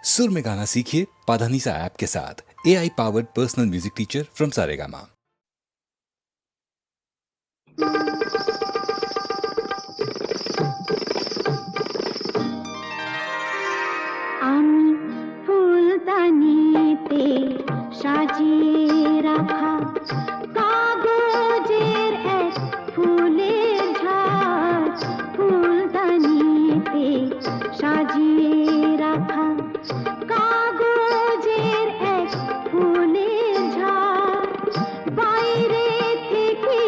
सुर में गाना सीखिए पाधानीसा ऐप के साथ। AI powered personal music teacher from Saregama. আমি ফুলদানিতে সাজিয়ে রাখা কাগজের এক ফুলের ঝাড়, ফুলদানিতে সাজিয়ে রাখা কাগজের এক ফুলের ঝাড়, বাইরে থেকে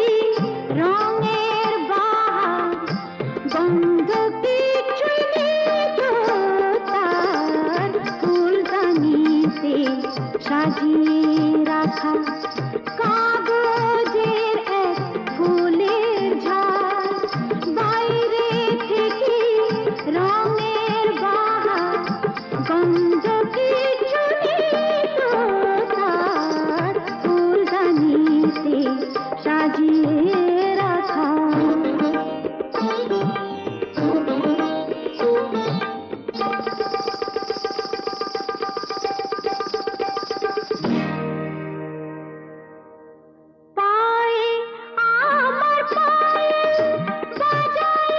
রঙের বাহার, গন্ধ কিছুই নেই তো তার, ফুলদানিতে সাজিয়ে রাখা কাগজের এক ফুলের ঝাড়, বাইরে থেকে রঙের বাহার, গন্ধ কিছু নেই তো তার, ফুলদানিতে সাজিয়ে রাখা। পায়ে আমার পায়েল বাজাই,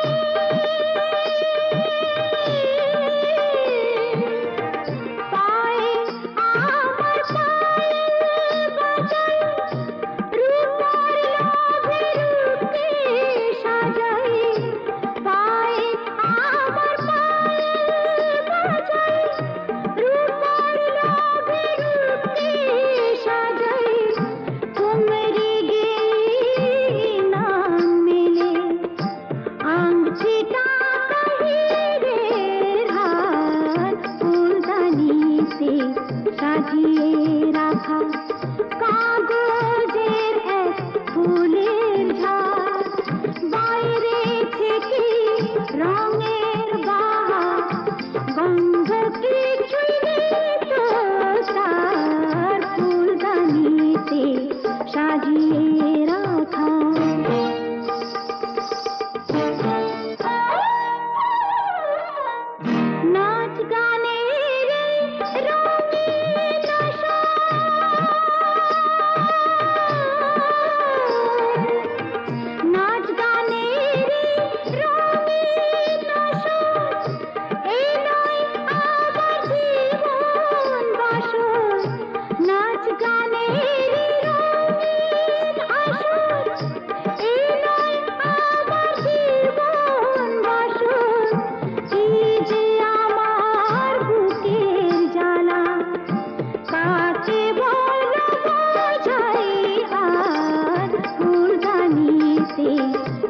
পায়ে আমার পায়েল বাজাই, রূপার লোভে রূপকে সাজাই, পায়ে আমার পায়েল বাজাই, রূপার লোভে রূপকে সাজাই, তোমরি গেয়ে নাম মেলে আংটিটা কাহিরের হার, ফুলদানিতে সাজিয়ে রাখা কাগজের এক ফুলের ঝাড়, বাইরে থেকে রঙের বাহার, গন্ধ কিছুই নেই তো তার, ফুলদানিতে সাজিয়ে রাখা। নাচ গানের রঙিন আশা, নাচ গানের রঙিন আশা, এই নয় আমার জীবন বাসর, নাচ গানের রঙিন আশা, এই নয় আমার জীবন বাসর, এই যে আমার বুকের জ্বালা, কাকে বলো বোঝাই আর, ফুলদানিতে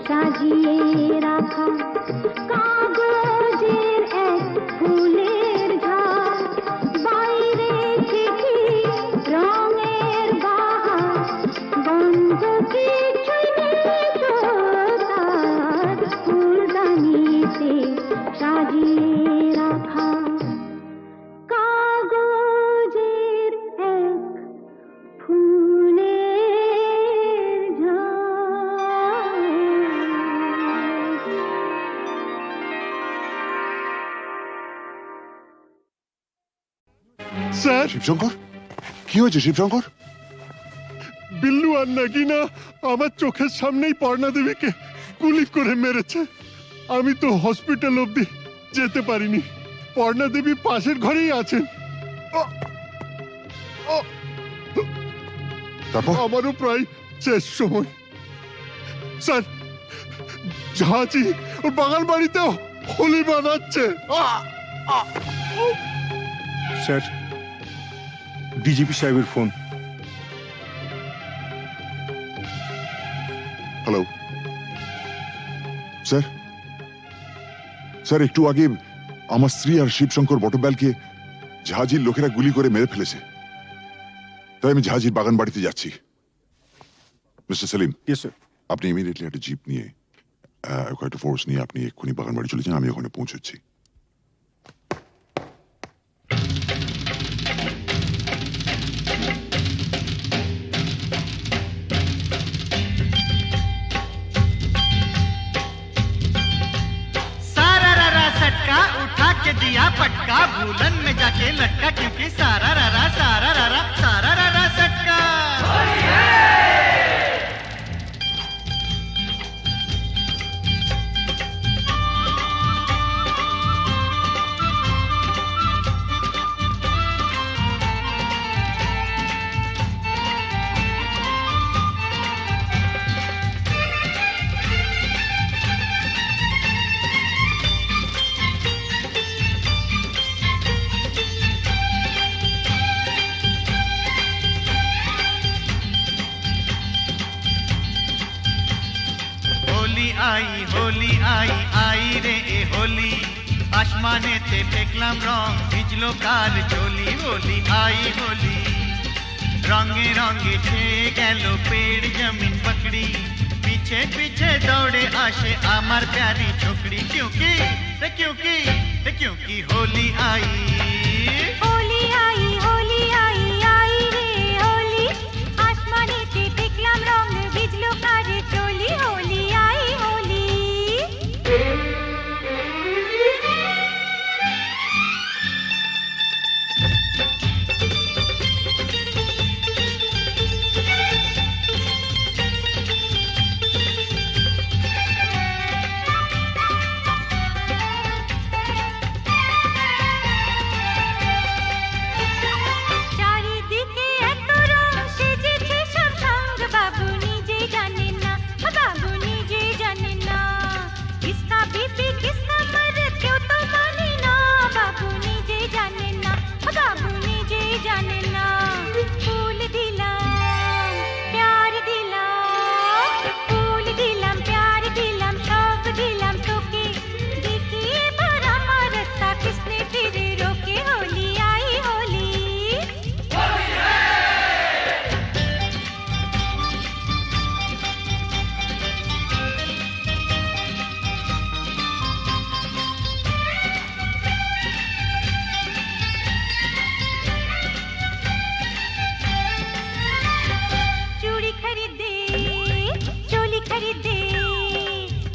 সাজিয়ে রাখা কাগজের এক ফুলের ঝাড়, বাইরে থেকে রঙের বাহার, গন্ধ কিছুই নেই তো তার, ফুলদানিতে সাজিয়ে রাখা কাগজের এক ফুলের ঝাড়। স্যার, শিবশঙ্কর, কি হয়েছে শিবশঙ্কর? বিল্লু আর নাগিনা আমার চোখের সামনেই পর্ণা দেবীকে গুলি করে মেরেছে। আমি তো হসপিটাল অবধি যেতে পারিনি। পর্ণা দেবী পাশের ঘরেই আছেন। তারপর? আমারও প্রায় শেষ সময়। স্যার, ঝাঁচি ওর বাগান বাড়িতেও হোলি বানাচ্ছে। স্যার, ডিজিপি সাহেবের ফোন। হ্যালো স্যার, স্যার একটু আগে আমার স্ত্রী আর শিবশঙ্কর বটব্যালকে ঝাঁঝির লোকেরা গুলি করে মেরে ফেলেছে, তাই আমি ঝাঁঝির বাগান বাড়িতে যাচ্ছি। Mister Selim, yes sir. আপনি ইমিডিয়েটলি একটা জিপ নিয়ে একটা ফোর্স নিয়ে আপনি এক্ষুনি বাগান বাড়ি চলে যান, আমি ওখানে পৌঁছচ্ছি। सारा रा सटका उठा के दिया पटका, भूलन में लटका के लटका क्योंकि सारा रारा सटका। होली आई रे ए होली, आसमानेते দেখলাম রং ভিজলো কার চলি। হোলি आई होली, रंगे रंगे ছেয়ে গেল পেड़ जमीन पकड़ी, पीछे पीछे दौड़े आशे আমার प्यारी छोकरी। क्योंकि होली आई होली आई आई रे होली, आसमानेते দেখলাম রং ভিজলো কার চলি। होली आई होली। চারিদিকে এত রং সেজেছে সব সঙ্গ, বাবু নিজে জানেন না, বাবু নিজে জানেন না। কিসকা বিপি কিসকা মরদ কেউ তো মানে না, বাবু নিজে জানেন না, বাবু নিজে জানেন না। ফুল দিলাম প্যার দিলাম, ফুল দিলাম প্যার দিলাম, সব দিলাম তোকে, দেখি এবার আমার রাস্তা কিসনে ফিরে রোকে। होली आई होली। चूड़ी खरीदे चोली खरीदे,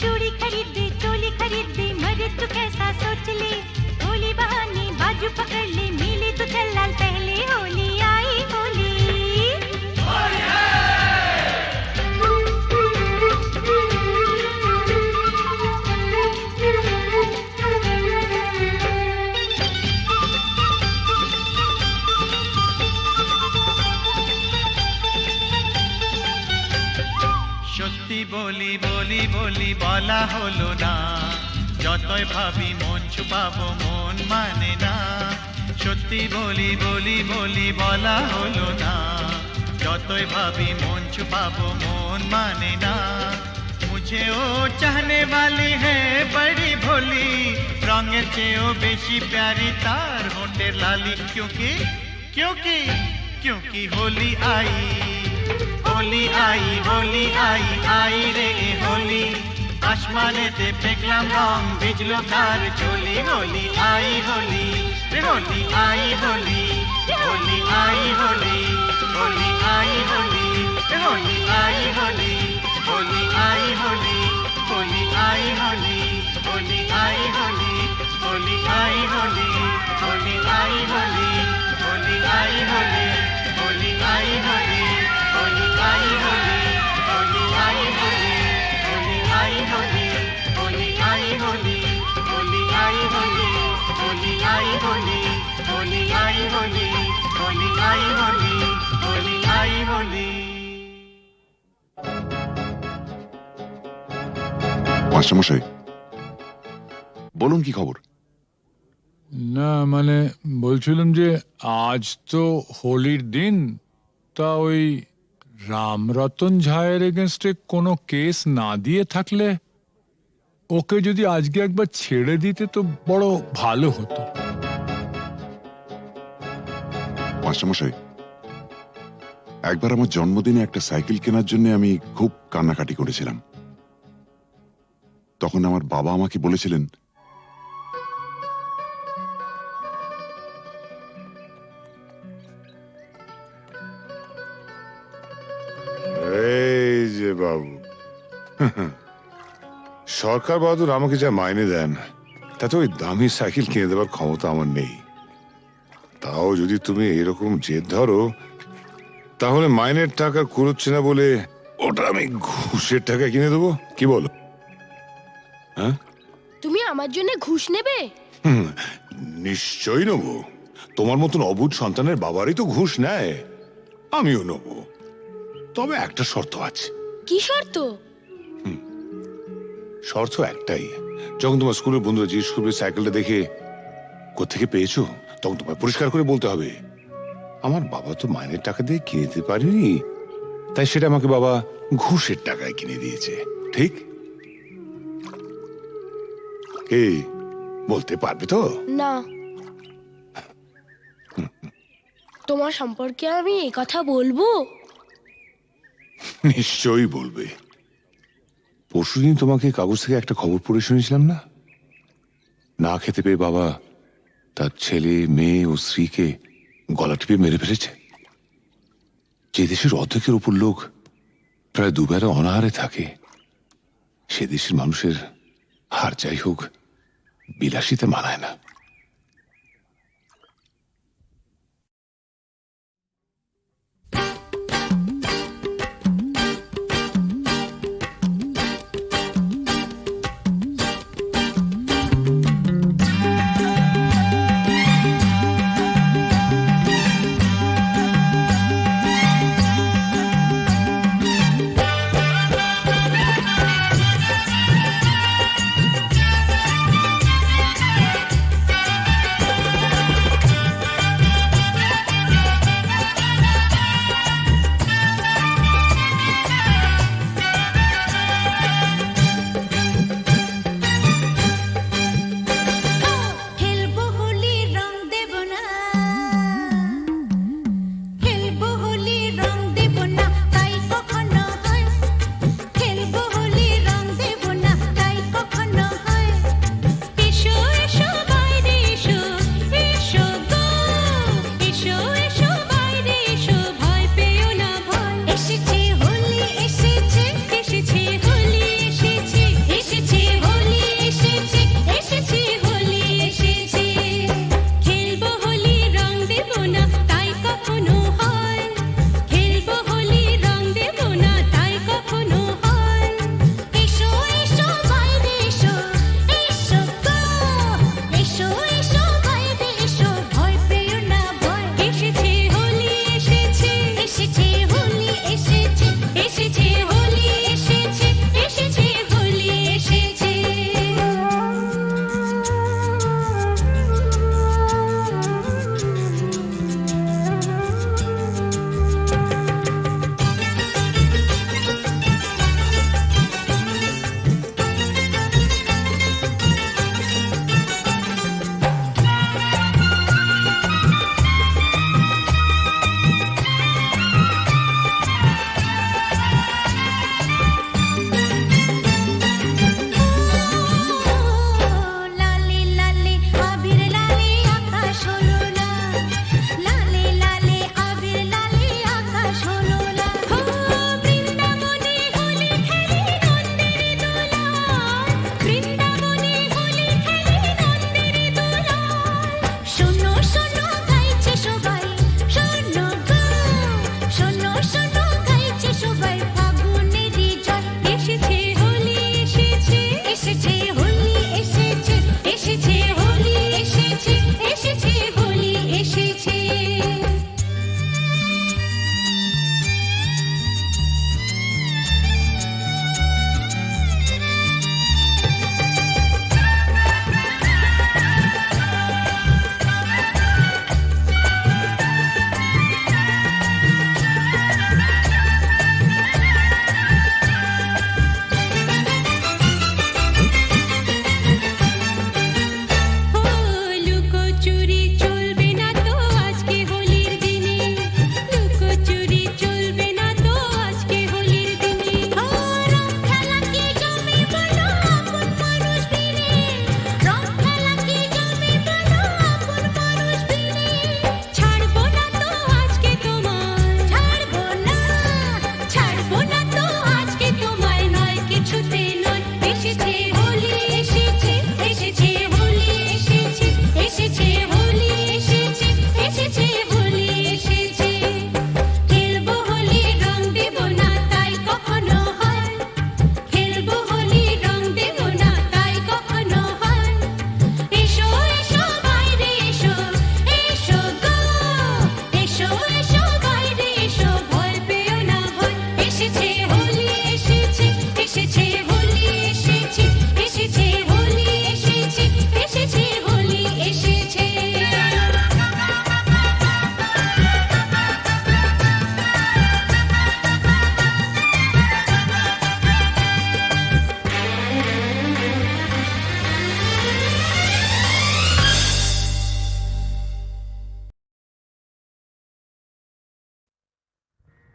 चूड़ी खरीदे चोली खरीदे, मरे तू कैसा सोच ले, होली बहाने बाजू पकड़ ले, मिले तो चल लाल पहले। होली आई होली। সত্যি বলি বলি বলি বলা হলো না, যতই ভাবি মন ছুপাবো মন মানে না। সত্যি বলি বলি বলি বলা হলো না, যতই ভাবি মন ছুপাবো মন মানে না। मुझे ओ चाहने वाली है बड़ी भोली, रंगेर চেয়েও বেশি प्यारी तार होठेर लाली। क्योंकि होली आई आई रे ए होली, आसमानेते দেখলাম রং ভিজলো কার চলি। होली आई होली रे होली आई होली, होली आई होली, होली आई होली रे होली आई होली, होली आई होली, होली आई होली, होली आई होली, होली आई होली, होली आई होली, होली आई होली, होली आई होली, होली आई होली, होली आई होली, होली आई होली, होली आई होली, होली आई होली, होली आई होली, होली आई होली, होली आई होली, होली आई होली। মাস্টারমশাই বলুন কি খবর? না মানে বলছিলাম যে আজ তো হোলির দিন, তা ওই রামরতন ঝায়ের এগেনস্টে কোনো কেস না দিয়ে থাকলে ওকে যদি আজকে একবার ছেড়ে দিতে তো বড় ভালো হতো। মাস্টারমশাই একবার আমার জন্মদিনে একটা সাইকেল কেনার জন্য আমি খুব কান্নাকাটি করেছিলাম। তখন আমার বাবা আমাকে বলেছিলেন, এই যে বাবু, সরকার বাহাদুর আমাকে যা মাইনে দেন তাতে ওই দামি সাইকেল কিনে দেওয়ার ক্ষমতা আমার নেই। তাও যদি তুমি এরকম জেদ ধরো, তাহলে মাইনের টাকা কুড়োচ্ছে না বলে ওটা আমি ঘুষের টাকা কিনে দেবো, কি বলো? হ্যাঁ, তুমি আমার জন্য ঘুষ নেবে? নিশ্চয়ই নেবো। তোমার মতন অবুঝ সন্তানের বাবারই তো ঘুষ নেয়, আমিও নেবো। তবে একটা শর্ত আছে। কি শর্ত? শর্ত একটাই, যখন তোমার স্কুলের বন্ধুরা জিজ্ঞেস করবে সাইকেলটা দেখে কোত্থেকে পেয়েছো, তখন তোমায় পরিষ্কার করে বলতে হবে, আমার বাবা তো মাইনের টাকা দিয়ে কিনে দিতে পারেনি, তাই সেটা আমাকে বাবা ঘুষের টাকায় কিনে দিয়েছে। ঠিক? এই বলতে পারবে তো? না। তোমার সম্পর্কে আমি এই কথা বলবো? নিশ্চয়ই বলবে। পরশুদিন তোমাকে কাগজ থেকে একটা খবর পড়ে শুনেছিলাম না? না খেতে পেয়ে বাবা তার ছেলে, মেয়ে ও স্ত্রীকে গলা টিপে মেরে ফেলেছে। যে দেশের অর্ধেকের উপর লোক প্রায় দুবেলা অনাহারে থাকে, সে দেশের মানুষের হার যাই হোক বিলাসিতা মানায় না।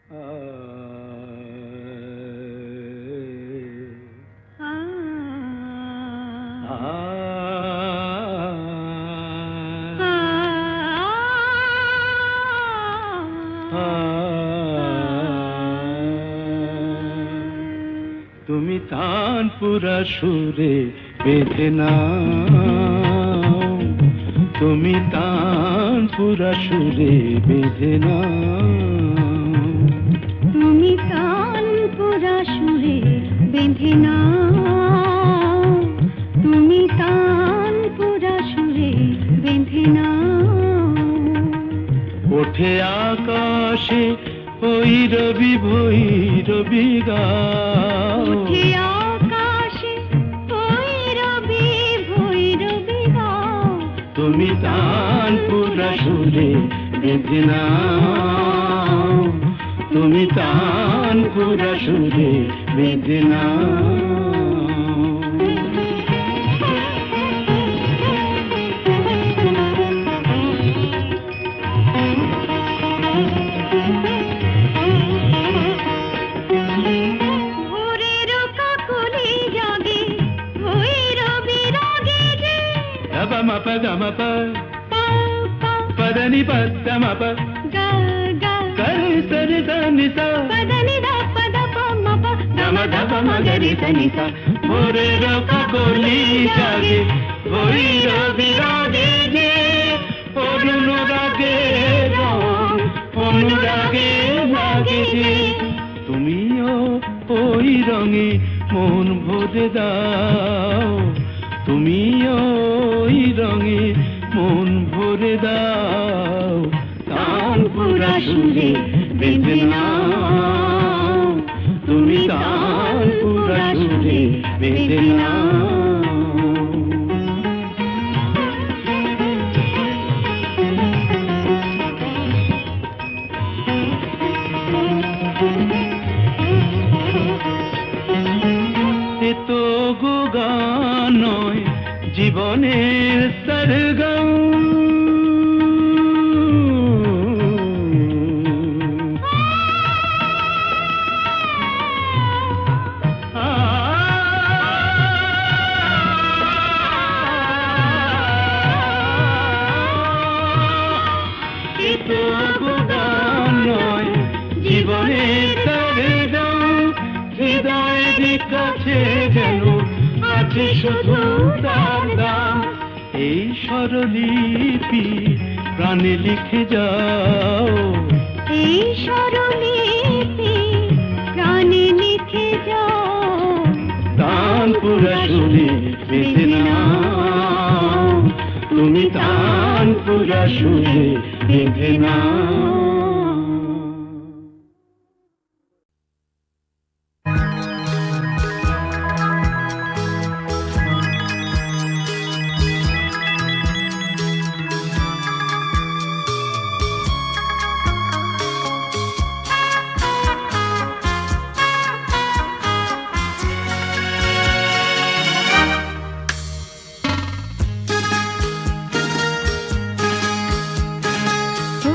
তুমি তানপুরা সুরে বেঁধে নাও, তুমি তানপুরা সুরে বেঁধে নাও, তুমি তানপুরা সুরে বেঁধে নাও, তুমি তানপুরা সুরে বেঁধে নাও। ওঠে আকাশে ভৈরবী ভৈরবী গাও, ওঠে আকাশে ভৈরবী ভৈরবী গাও, তুমি তানপুরা সুরে বেঁধে নাও, তুমি তানপুরা সুরে বেঁধে নাও। ভোরের কাকলি জাগে ভৈরবী রাগে যে, Mapa পা পা padani pada mapa গা গা, kari sari sani sa পদনি দা পদ প ম প dama dama magari sani sa ভোরের কাকলি জাগে ভৈরবী রাগে যে, অনুরাগে রং অনুরাগে লাগে যে, তুমিও ওই রঙে মন ভরে দাও, তুমিও ওই রঙে মন ভরে দাও, তানপুরা সুরে বেঁধে নাও, তুমি তানপুরা সুরে বেঁধে নাও। এ তো গো গান নয় জীবনের সরগম, এ তো গো গান নয় জীবনের সরগম, হৃদয়ের কাছে যেন আছে শুধু তার দাম, এই স্বরলিপি প্রাণে লিখে যাও, এই স্বরলিপি প্রাণে লিখে যাও, তানপুরা সুরে বেঁধে নাও, তুমি তানপুরা সুরে বেঁধে নাও। ও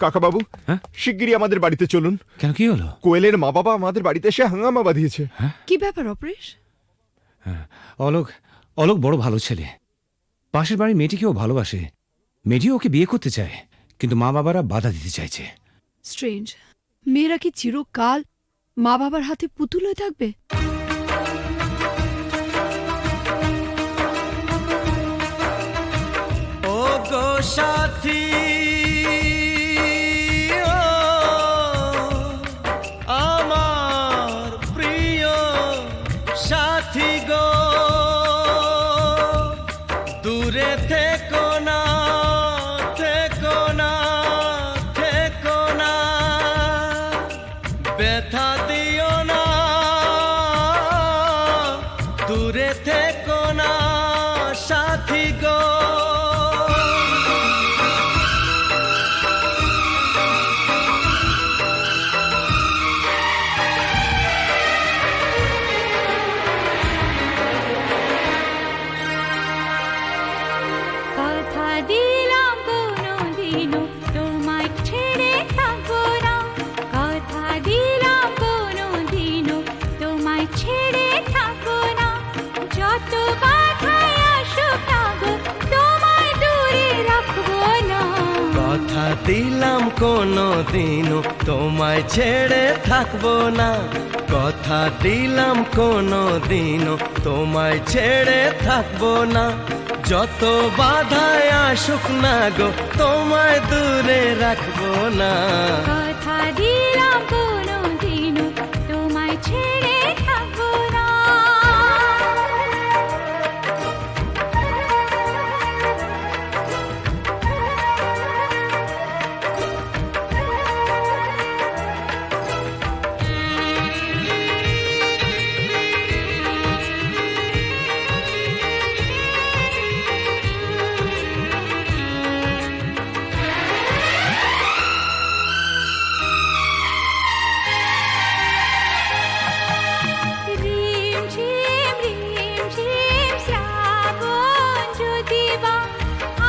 কাকা বাবু, হ্যাঁ? শিগগিরই আমাদের বাড়িতে চলুন। কেন, কি হলো? কোয়েলের মা বাবা আমাদের বাড়িতে এসে হাঙ্গামা বাঁধিয়েছে। কি ব্যাপার অপরেশ? অলোক অলোক বড় ভালো ছেলে। পাশের বাড়ির মেয়েটিকেও ভালোবাসে, মেয়েটিও ওকে বিয়ে করতে চায়, কিন্তু মা বাবারা বাধা দিতে চাইছে। স্ট্রেঞ্জ। মেয়েরা কি চিরকাল মা বাবার হাতে পুতুল হয়ে থাকবে? ও গো সাথী, ও আমার প্রিয় সাথী গো, দূরে থেকো না, থেকো না, থেকো না, ব্যথা দিও না, দূরে থেকো না সাথী গো। কথা দিলাম কোনোদিনও তোমায় ছেড়ে থাকবো না, কথা দিলাম কোনোদিনও তোমায় ছেড়ে থাকবো না, যত বাধাই আসুক না গো তোমায় দূরে রাখবো না। কথা দিলাম কোনোদিনও তোমায় ছেড়ে থাকবো না, কথা দিলাম কোনোদিনও তোমায় ছেড়ে থাকবো না, যত বাধায় আসুক না গো তোমায় দূরে রাখবো না। কথা দিলাম কোনোদিনও তোমায় ছেড়ে থাকবো না। রিমঝিম রিমঝিম শ্রাবণ যদি বা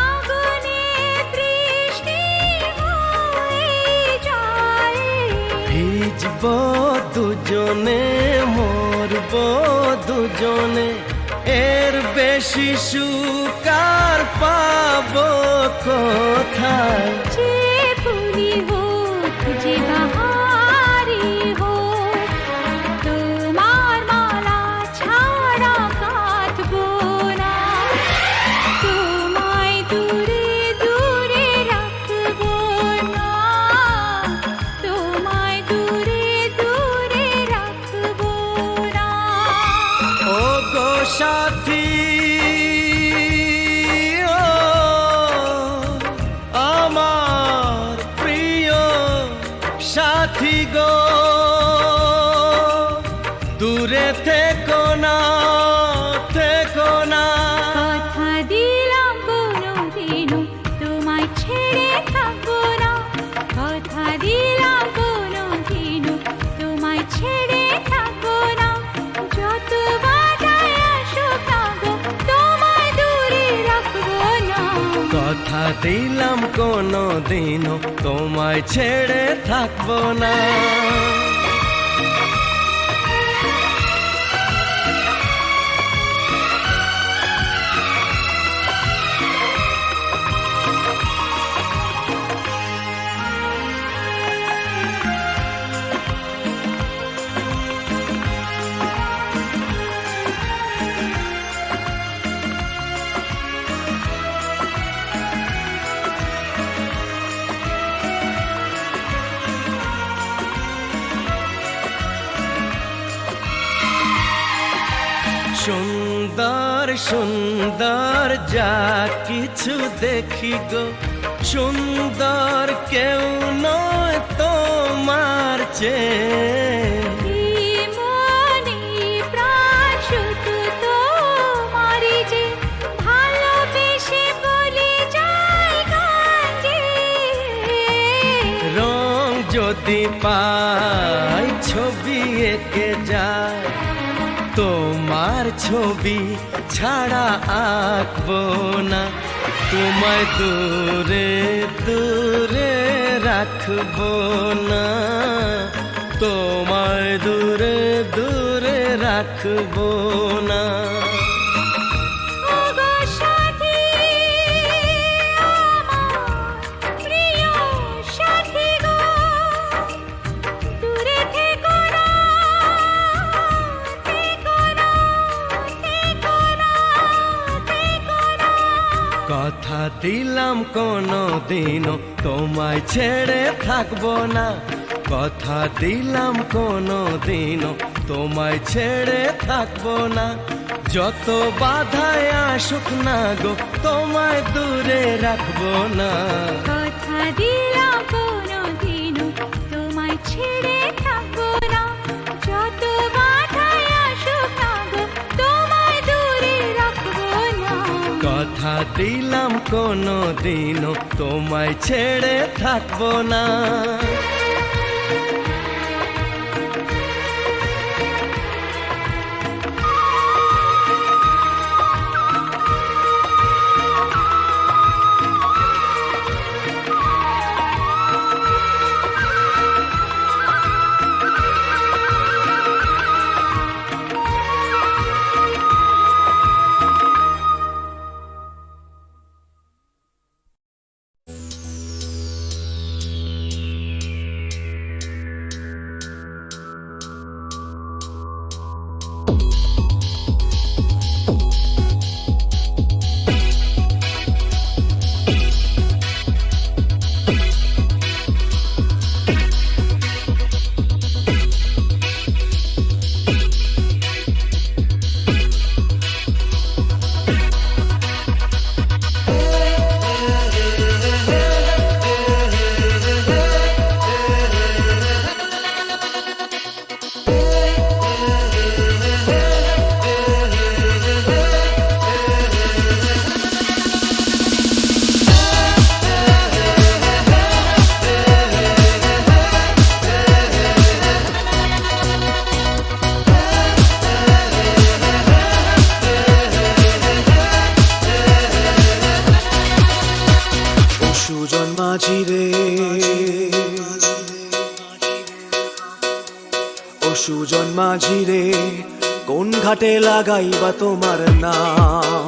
আগুনে বৃষ্টি হয়ে যায়, ভিজবো দুজনে, মরবো দুজনে, এর বেশি সুকার পাবো কোথায়। যে ফুলি হোক যে বাহারি হোক, তোমার মালা ছাড়া কাঁদবো না, তোমায় দূরে দূরে রাখবো না, তোমায় দূরে দূরে রাখবো না। ও গো সাথী, ও আমার প্রিয় সাথী গো, দূরে থেকো না, থেকো না। কথা দিলাম কোনোদিনও তোমায় ছেড়ে থাকবো না, কথা দিলাম কোনোদিনও তোমায় ছেড়ে থাকবো না, যত বাধাই আসুক না গো তোমায় দূরে রাখবো না। কথা দিলাম কোনোদিনও তোমায় ছেড়ে থাকবো না। সুন্দর সুন্দর যা কিছু দেখি গো, সুন্দর কেউ নয় তোমার চেয়ে। মনে প্রাণ শুধু তোমারই যে, ভালোবেসে বলে যায় গান গেয়ে। রং যদি পাই ছবি এঁকে যায়, তোমার ছবি ছাড়া আঁকবো না, তোমায় দূরে দূরে রাখবো না, তোমায় দূরে দূরে রাখবো না। ওগো সাথী, আমার প্রিয় সাথী গো, দূরে থেকো না, থেকো না, থেকো না, থেকো না। কথা দিলাম কোনো দিনও তোমায় ছেড়ে থাকবো না, কথা দিলাম কোনো দিনও তোমায় ছেড়ে থাকবো না। যত বাধায় আসুক না গো তোমায় দূরে রাখবো না। কথা দিলাম কোনোদিনও তোমায় ছেড়ে থাকবো না, যত বাধাই আসুক না গো তোমায় দূরে রাখবো না। কথা দিলাম কোনো দিনও তোমায় ছেড়ে থাকবো না। সুজন মাঝি রে, কোন ঘাটে লাগাইবা তোমার নাম?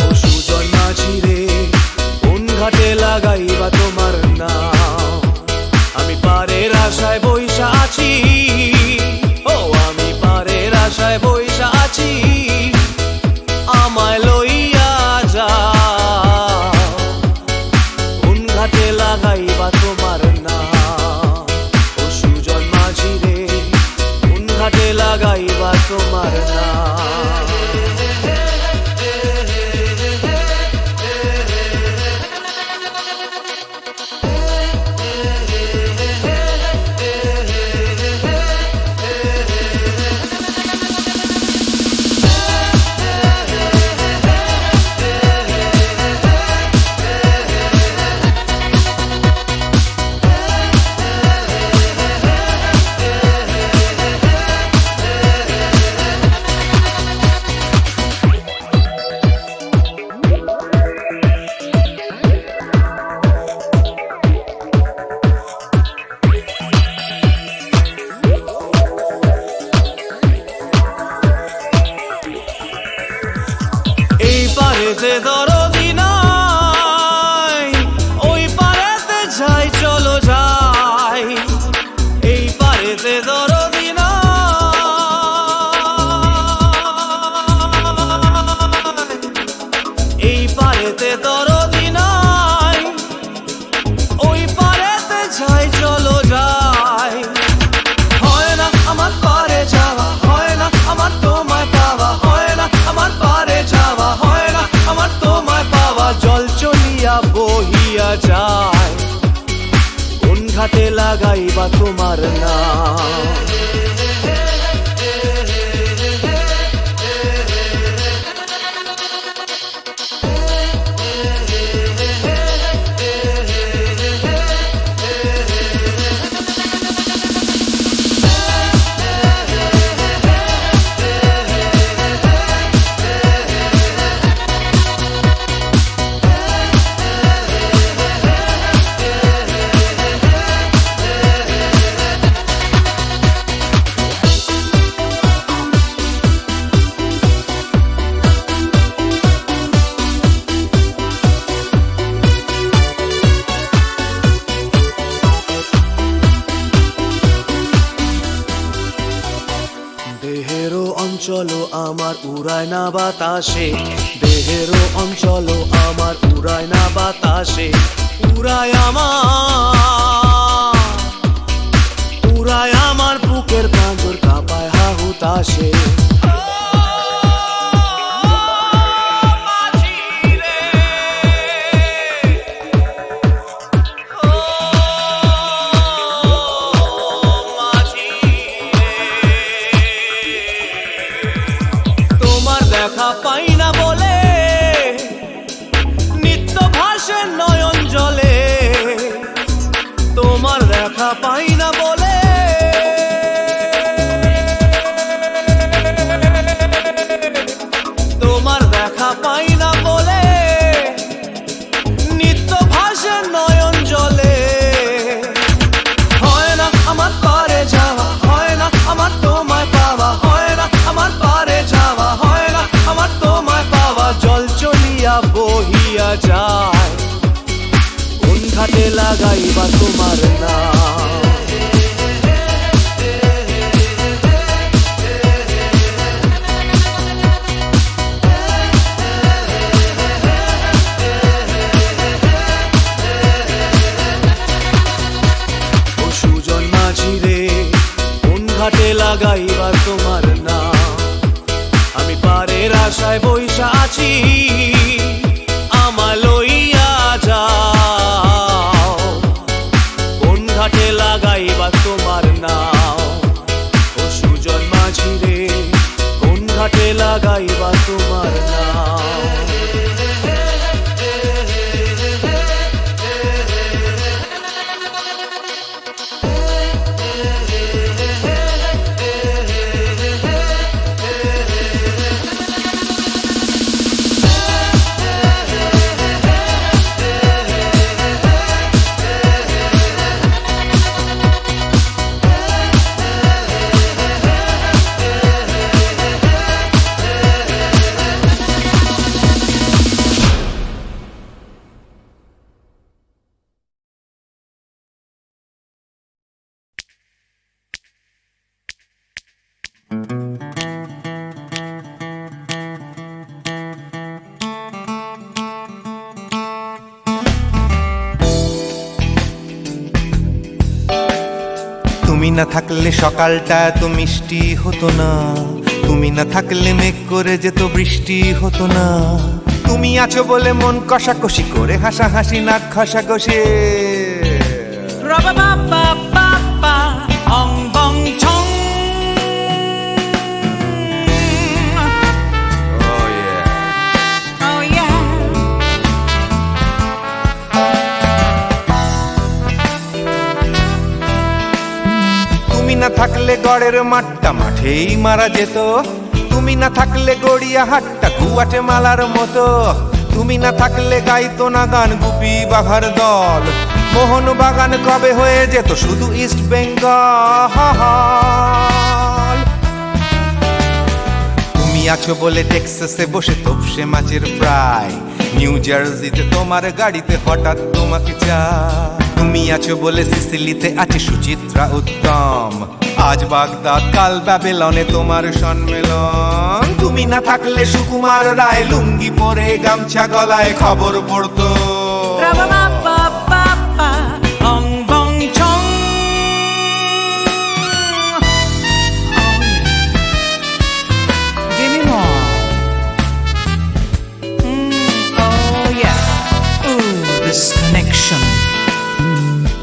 ও সুজন মাঝি রে, কোন ঘাটে লাগাইবা তোমার নাম? আমি পারের আশায় বইসা আছি, ও আমি পারের আশায় বইসা আছি, আমায় লইয়া যাও, কোন ঘাটে লাগাইবা তোমার নাম? ঘাটে লাগাইবা তোমার নাম? পারেতে দরদি নাই, ওই পারেতে যাই চলো যাই, এই পারেতে দরদি নাই, এই পারেতে দরদি নাই, ওই পারেতে যাই চলো যাই। হয় না আমার পারে যাওয়া, হয় না আমার তোমায় পাওয়া, হয় না আমার পারে যাওয়া, হয় না আমার তোমায় পাওয়া, জল চলিয়া বহিয়া যায়, কোন ঘাটে লাগাইবা তোমার নাম? আমার উড়ায় না বাতাসে, দেহেরও অঞ্চল আমার উড়ায় না বাতাসে, উড়ায় আমার বুকের পাঁজর কাঁপায় হাহুতাসে। দেখা পাই না বলে নিত্য ভাসে নয়ন জলে, তোমার দেখা পাই না বলে তোমার দেখা পাই না বলে নিত্য ভাসে নয়ন জলে। হয় না আমার পারে যাওয়া, হয় না আমার তোমায় পাওয়া, হয় না আমার পারে যাওয়া, হয় না আমার তোমায় পাওয়া। জল চলিয়া বহিয়া যায়, কোন ঘাটে লাগাইবা তোমার নাম। ও সুজন মাঝি রে, কোন ঘাটে লাগাইবা তোমার নাম। আমি পারের আশায় বইসা আছি, আমায় লইয়া যাও, কোন ঘাটে লাগাইবা তোমার নাও। ও সুজন মাঝি রে, কোন ঘাটে লাগাইবা তোমার নাও। তুমি না থাকলে সকালটা এত মিষ্টি হতো না, তুমি না থাকলে মেঘ করে যেত বৃষ্টি হতো না। তুমি আছো বলে মন কষাকষি করে হাসাহাসি নাক ঘষাঘষি। তুমি না থাকলে গড়ের মাঠটা মাঠেই মারা যেত, তুমি না থাকলে গড়িয়া হাটটা গুয়াটে মালার মতো। তুমি না থাকলে গাইতো না গান গুপি বাঘার দল, মোহন বাগান কবে হয়ে যেত শুধু ইস্ট বেঙ্গল। তুমি আছো বলে টেক্সাসে বসে তপসে মাছের ফ্রাই, নিউ জার্সিতে তোমার গাড়িতে হঠাৎ তোমাকে চাই। তুমি আছো বলে সিসিলিতে আছে সুচিত্রা উত্তম, আজ বাগদাদ কাল ব্যাবিলনে তোমার সম্মেলন। তুমি না থাকলে সুকুমার রায় লুঙ্গি পরে গামছা গলায় খবর পড়তো।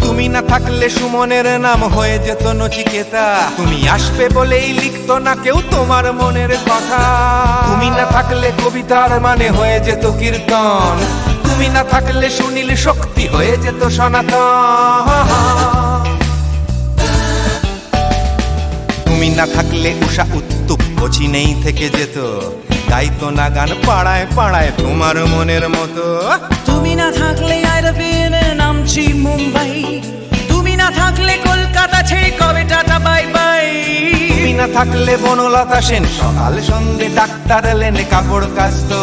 তুমি না থাকলে সুমনের নাম হয়ে যেত নচিকেতা, তুমি আসবে বলেই লিখতো না কেউ তোমার মনের কথা। তুমি না থাকলে কবিতার মানে হয়ে যেত কীর্তন, তুমি না থাকলে সুনীল শক্তি হয়ে যেত সনাতন। তুমি না থাকলে উষা উত্তুপ কোচিনেই থেকে যেত, গাইতো না গান পাড়ায় পাড়ায় তোমার মনের মতো। তুমি না থাকলে আইরবিনে নামছি মুম্বাই, তুমি না থাকলে কলকাতা ছেড়ে কবে টাটা বাই বাই। তুমি না থাকলে বনলতা সেন সকাল সন্ধে ডাক্তার লেনে কাপড় কাচতো।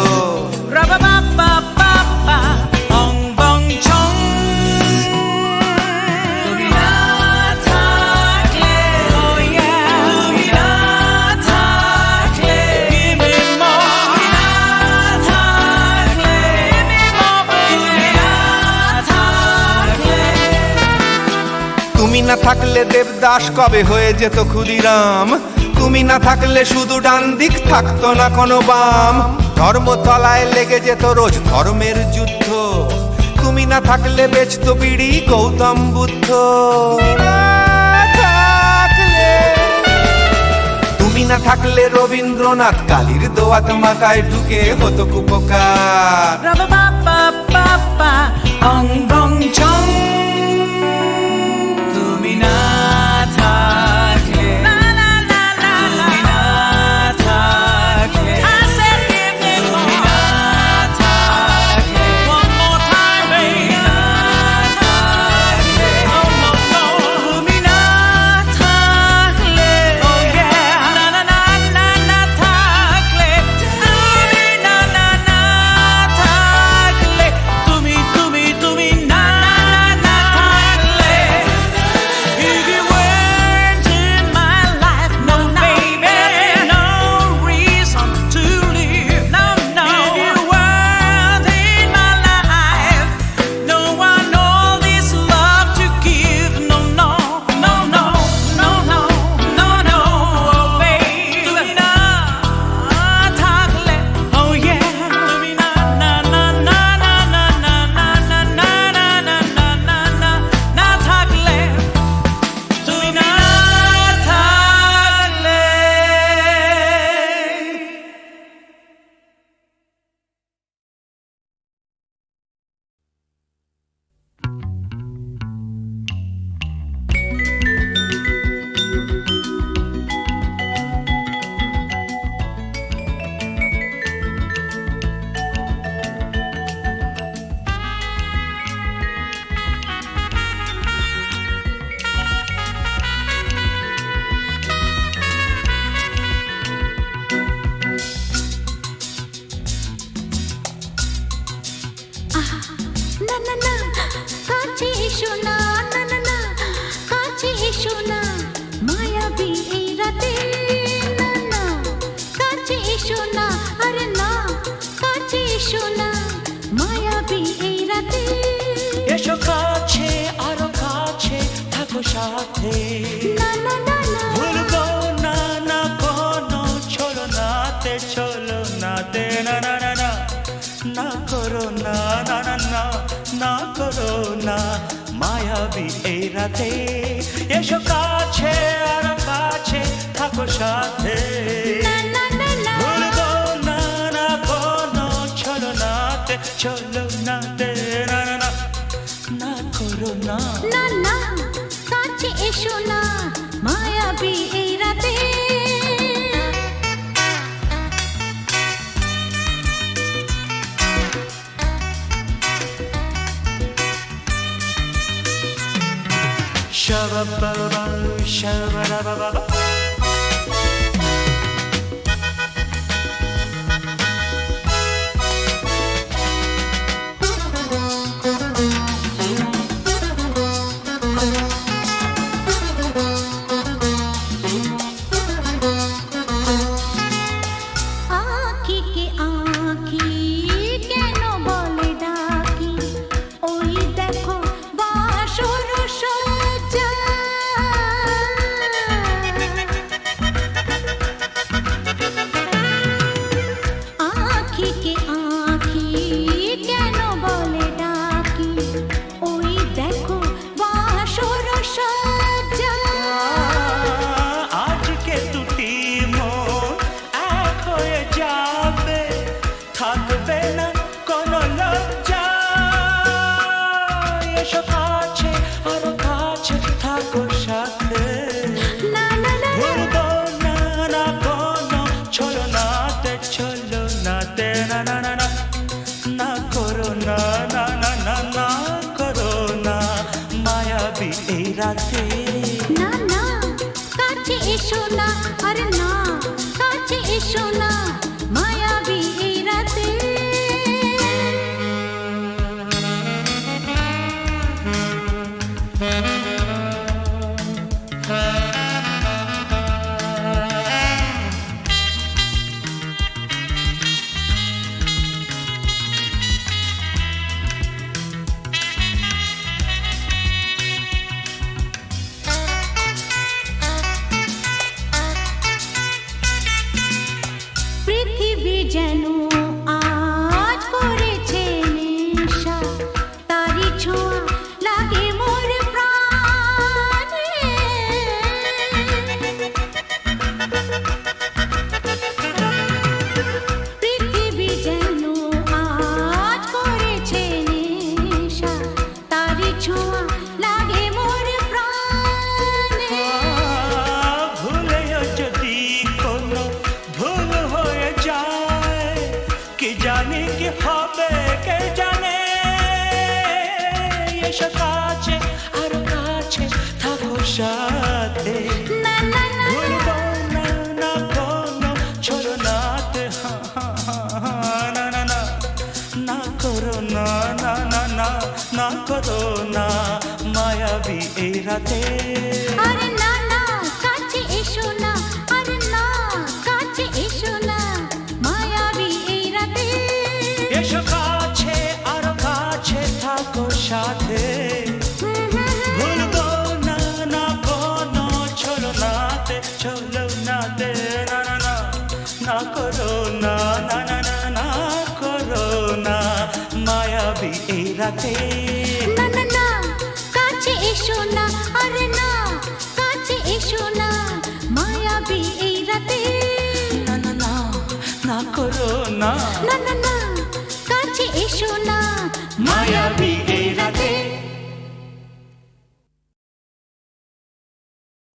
না থাকলে দেবদাস কবে হয়ে যেত ক্ষুদিরাম, তুমি না থাকলে শুধু ডান দিক থাকতো না কোনো বাম, ধর্মতলায় লেগে যেত রোজ ধর্মের যুদ্ধ, তুমি না থাকলে বেচতো বিড়ি গৌতম বুদ্ধ। তুমি না থাকলে রবীন্দ্রনাথ কালীর দোয়াত মাথায় ঢুকে হতো কুপকার। তুমি না থাকলে, তুমি না থাকলে, তুমি না থাকলে, তুমি না থাকলে, এসো কাছে আরো কাছে থাকো সাথে, ভুলবো না না কোনো ছলনাতে, চলো নাতে, না না না না, না করো না, না না না, না করো না মায়াবী এই রাতে। এসো কাছে আরো কাছে থাকো সাথে, ভুলবো না না কোনো ছলনাতে, চলো নাতে, না না না, না করো না, না না কাছে এসো না মায়াবী এই রাতে। Shabba-ba-ba, shabba-da-ba-ba-ba. না না কাছে এসো না, আরে না কাছে এসো না মায়াবী এই রাতে। জানি কি হবে কে জানে এসো কাছে আরো কাছে থাকো সাথে না না না ভুলবো না না কোনো ছলনাতে না না না না করো না না না না না করো না মায়াবী এই রাতে আরে না না কাছে এসো না আরে না কাছে এসো না মায়াবী এই রাতে এসো কাছে আরো কাছে থাকো সাথে ভুলবো না না কোনো ছলনাতে ছলনাতে না না না না করো না না না না না করো না মায়াবী এই রাতে না না না কাছে এসো না আরে না কাছে এসো না মায়াবী এই রাতে না না না না করো না না না না কাছে এসো না মায়াবী এই